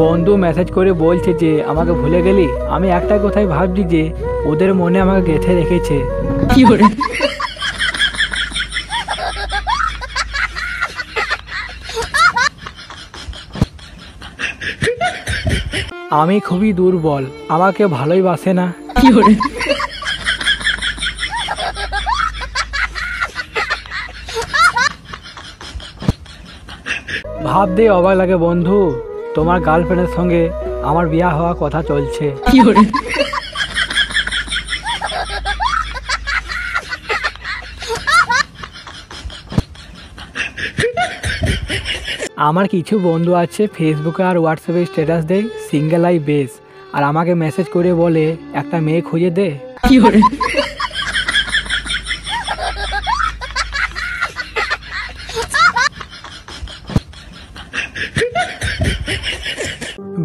বন্ধু মেসেজ করে বলছে যে আমাকে ভুলে গেলি। আমি একটা কথাই ভাবছি যে ওদের মনে আমাকে গেঁথে রেখেছে। আমি খুবই দুর্বল, আমাকে ভালোই বাসে না। ভাবতে অবাক লাগে বন্ধু, তোমার গার্লফ্রেন্ডের সঙ্গে আমার বিয়ে হওয়ার কথা চলছে। আমার কিছু বন্ধু আছে ফেসবুকে আর হোয়াটসঅ্যাপে স্ট্যাটাস দেয় সিঙ্গেল লাইফ বেস, আর আমাকে মেসেজ করে বলে একটা মেয়ে খুঁজে দে।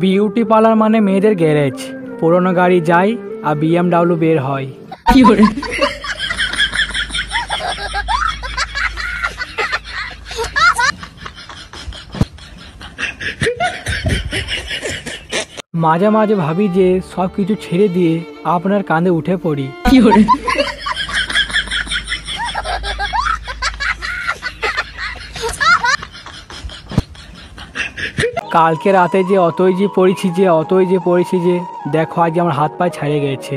বিউটি পার্লার মানে মেয়েদের গ্যারেজ, পুরোনো গাড়ি যায় আর BMW বের হয়। মাঝে মাঝে ভাবি যে সব কিছু ছেড়ে দিয়ে আপনার কাঁধে উঠে পড়ি। কালকে রাতে যে অতই যে পড়েছি যে দেখো আজ আমার হাত পা ছাড়িয়ে গেছে।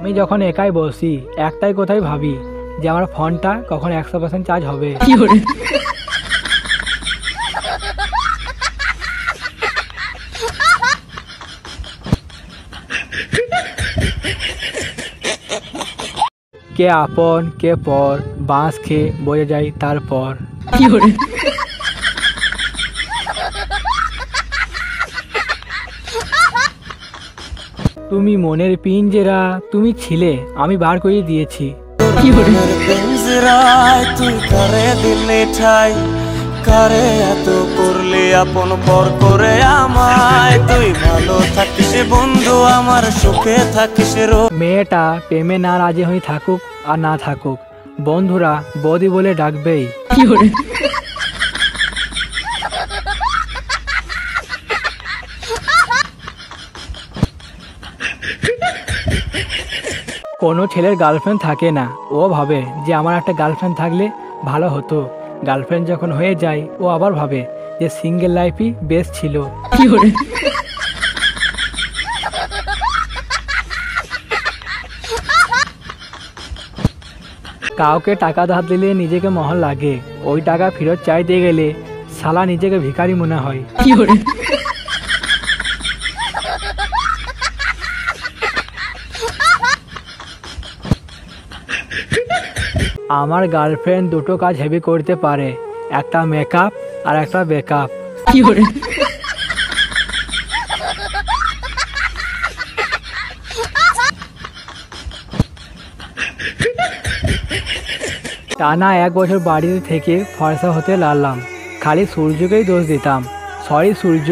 আমি যখন একাই বসি একটাই কথাই ভাবি যে আমার ফোনটা কখন 100% চার্জ হবে। কে আপন কে পর, বাঁশ খেয়ে বোঝা যায় তারপর। তুমি মনের পিঞ্জেরা তুমি ছিলে, আমি বার করে দিয়েছি। তুই কারে দিলে ঠাই, কারে এত করলে আপন পর করে আমায়। তুই ভালো থাকিস বন্ধু আমার, সুখে থাকিস রো। মেয়েটা প্রেমে না রাজি হয়ে থাকুক আর না থাকুক, বন্ধুরা বৌদি বলে ডাকবেই। কোনো ছেলের গার্লফ্রেন্ড থাকে না, ও ভাবে যে আমার একটা গার্লফ্রেন্ড থাকলে ভালো হতো। গার্লফ্রেন্ড যখন হয়ে যায় ও আবার ভাবে যে সিঙ্গেল লাইফই বেস্ট ছিল। কাউকে টাকা ধার দিলে নিজেকে মহল লাগে, ওই টাকা ফেরত চাইতে গেলে শালা নিজেকে ভিখারি মনে হয়। আমার গার্লফ্রেন্ড দুটো কাজ হেভি করতে পারে, একটা মেকআপ আর একটা বেকআপ। টানা 1 বছর বাড়িতে থেকে ফর্সা হতে লাগলাম, খালি সূর্যকেই দোষ দিতাম। সরি সূর্য।